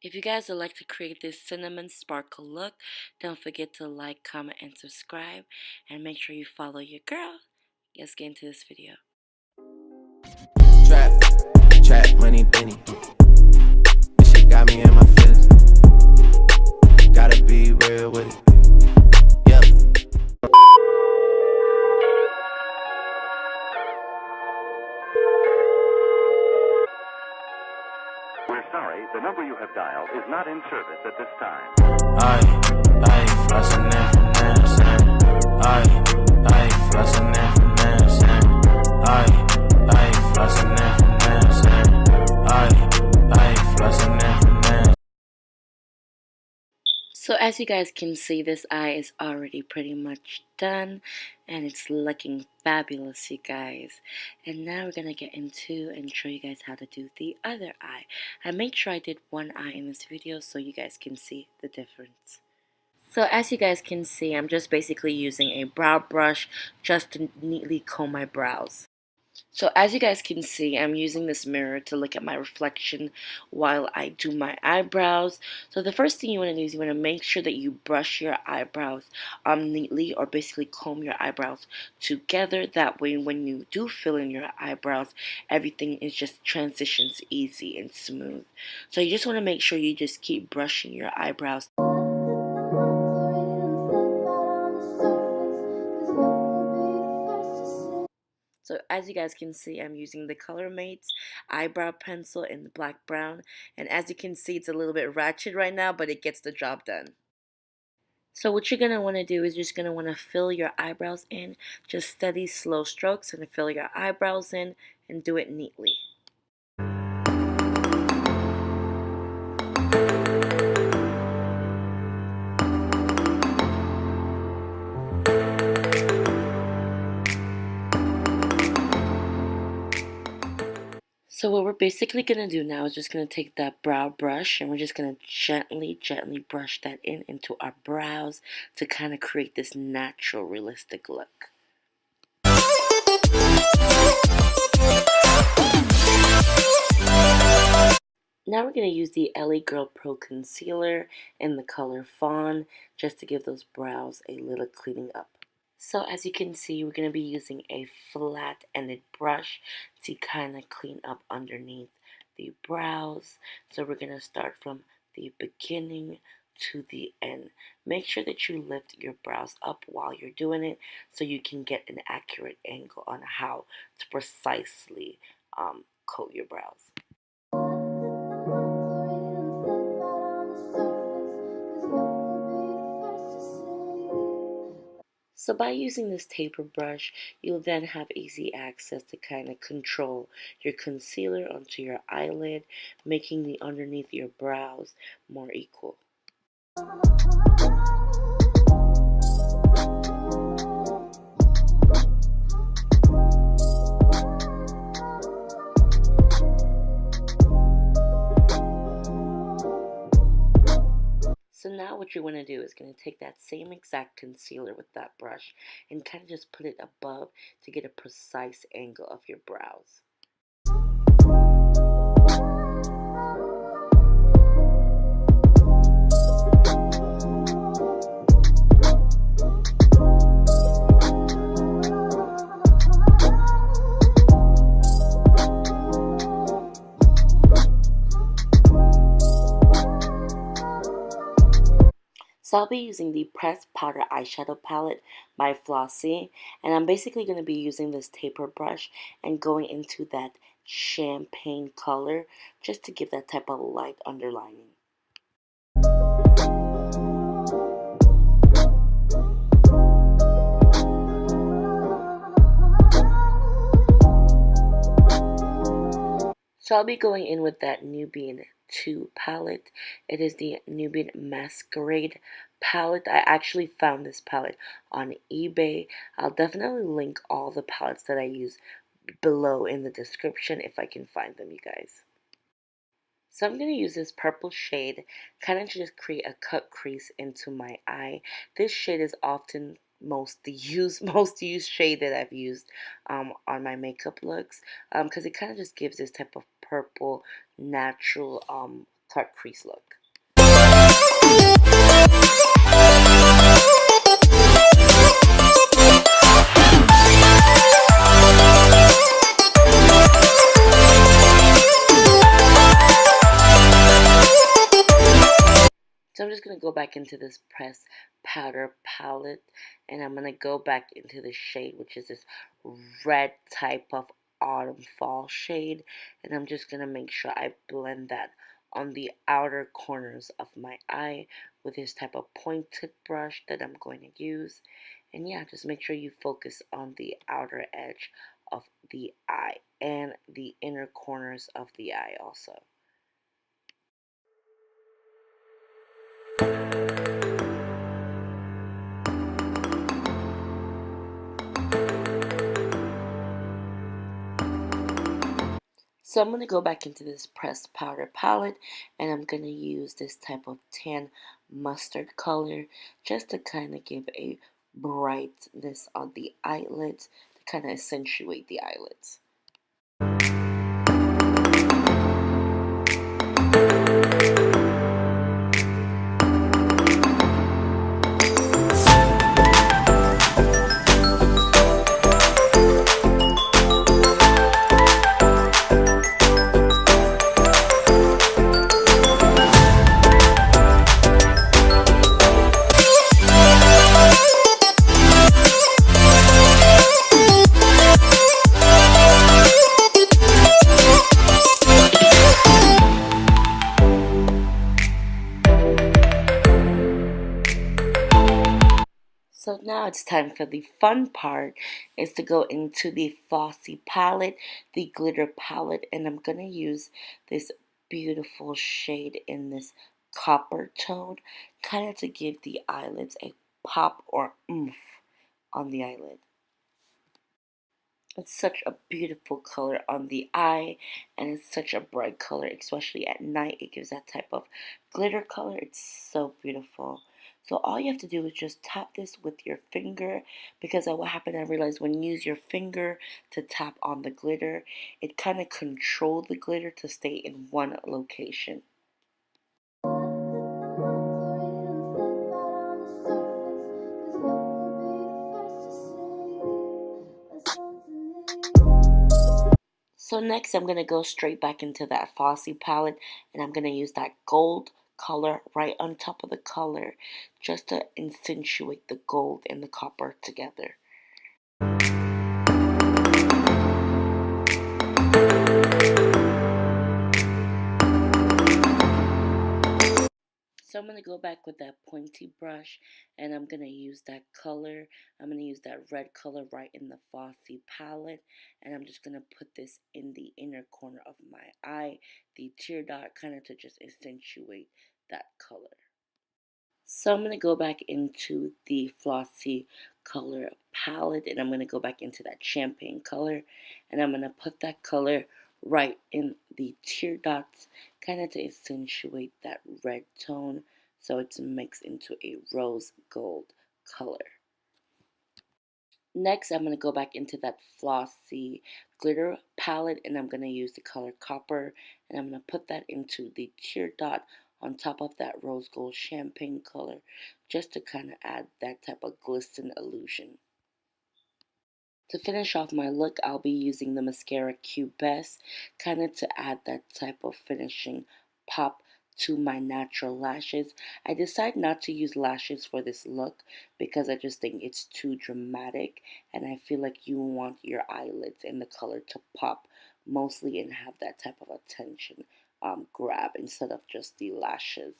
If you guys would like to create this cinnamon sparkle look, don't forget to like, comment, and subscribe. And make sure you follow your girl. Let's get into this video. Trap money, Benny. This shit got me in my feelings. Gotta be real with it. Yeah. We're sorry, the number you have dialed is not in service at this time. Flossin' in from dancing. Flossin' in from dancing. Flossin' in from dancing. Flossin' in from dancing. So as you guys can see, this eye is already pretty much done. And it's looking fabulous, you guys. And now we're going to get into and show you guys how to do the other eye. I made sure I did one eye in this video so you guys can see the difference. So as you guys can see, I'm just basically using a brow brush just to neatly comb my brows. So as you guys can see, I'm using this mirror to look at my reflection while I do my eyebrows. So the first thing you want to do is you want to make sure that you brush your eyebrows neatly, or basically comb your eyebrows together. That way when you do fill in your eyebrows, everything is just transitions easy and smooth. So you just want to make sure you just keep brushing your eyebrows. So as you guys can see, I'm using the Color Mates eyebrow pencil in the black brown. And as you can see, it's a little bit ratchet right now, but it gets the job done. So what you're going to want to do is you're just going to want to fill your eyebrows in. Just steady, slow strokes and fill your eyebrows in and do it neatly. So what we're basically going to do now is just going to take that brow brush and we're just going to gently brush that in into our brows to kind of create this natural, realistic look. Now we're going to use the LA Girl Pro Concealer in the color Fawn just to give those brows a little cleaning up. So as you can see, we're going to be using a flat-ended brush to kind of clean up underneath the brows. So we're going to start from the beginning to the end. Make sure that you lift your brows up while you're doing it so you can get an accurate angle on how to precisely coat your brows. So by using this taper brush, you'll then have easy access to kind of control your concealer onto your eyelid, making the underneath your brows more equal. So now what you want to do is going to take that same exact concealer with that brush and kind of just put it above to get a precise angle of your brows. So I'll be using the Pressed Powder Eyeshadow Palette by Flossie, and I'm basically going to be using this taper brush and going into that champagne color just to give that type of light underlining. So I'll be going in with that Nubian 2 palette. It is the Nubian Masquerade palette. I actually found this palette on eBay. I'll definitely link all the palettes that I use below in the description if I can find them, you guys. So I'm going to use this purple shade kind of to just create a cut crease into my eye. This shade is often most used shade that I've used on my makeup looks because it kind of just gives this type of purple natural cut crease look. So I'm just going to go back into this pressed powder palette, and I'm going to go back into the shade, which is this red type of autumn fall shade, and I'm just going to make sure I blend that on the outer corners of my eye with this type of pointed brush that I'm going to use. And yeah, just make sure you focus on the outer edge of the eye and the inner corners of the eye also. So I'm going to go back into this pressed powder palette, and I'm going to use this type of tan mustard color just to kind of give a brightness on the eyelids, to kind of accentuate the eyelids. So now it's time for the fun part, is to go into the Flossy palette, the glitter palette, and I'm going to use this beautiful shade in this copper tone, kind of to give the eyelids a pop or oomph on the eyelid. It's such a beautiful color on the eye, and it's such a bright color, especially at night. It gives that type of glitter color. It's so beautiful. So all you have to do is just tap this with your finger, because what happened, I realized when you use your finger to tap on the glitter, it kind of controls the glitter to stay in one location. So next I'm going to go straight back into that Flossy palette, and I'm going to use that gold color right on top of the color just to accentuate the gold and the copper together. So I'm going to go back with that pointy brush, and I'm going to use that color. I'm going to use that red color right in the Flossy palette, and I'm just going to put this in the inner corner of my eye, the tear dot, kind of to just accentuate that color. So I'm going to go back into the Flossy color palette, and I'm going to go back into that champagne color, and I'm going to put that color right in the tear dots, kind of to accentuate that red tone, so it's mixed into a rose gold color. Next, I'm going to go back into that Flossy glitter palette, and I'm going to use the color copper, and I'm going to put that into the tear dot on top of that rose gold champagne color, just to kind of add that type of glisten illusion. To finish off my look, I'll be using the mascara Cube Best, kind of to add that type of finishing pop to my natural lashes. I decided not to use lashes for this look because I just think it's too dramatic, and I feel like you want your eyelids and the color to pop mostly and have that type of attention grab instead of just the lashes.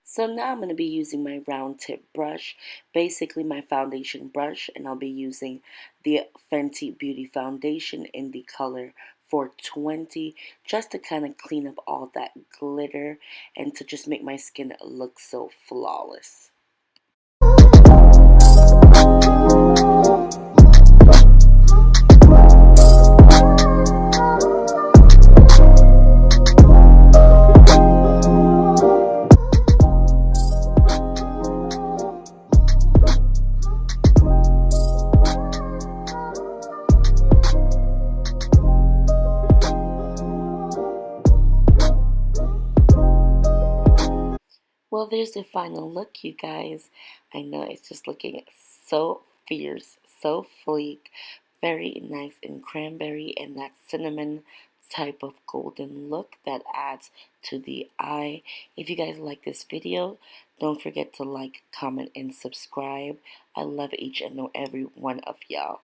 So now I'm going to be using my round tip brush, basically my foundation brush, and I'll be using the Fenty Beauty foundation in the color for $20 just to kind of clean up all that glitter and to just make my skin look so flawless. Well, there's the final look, you guys. I know it's just looking so fierce, so sleek, very nice in cranberry and that cinnamon type of golden look that adds to the eye. If you guys like this video, don't forget to like, comment, and subscribe. I love each and every one of y'all.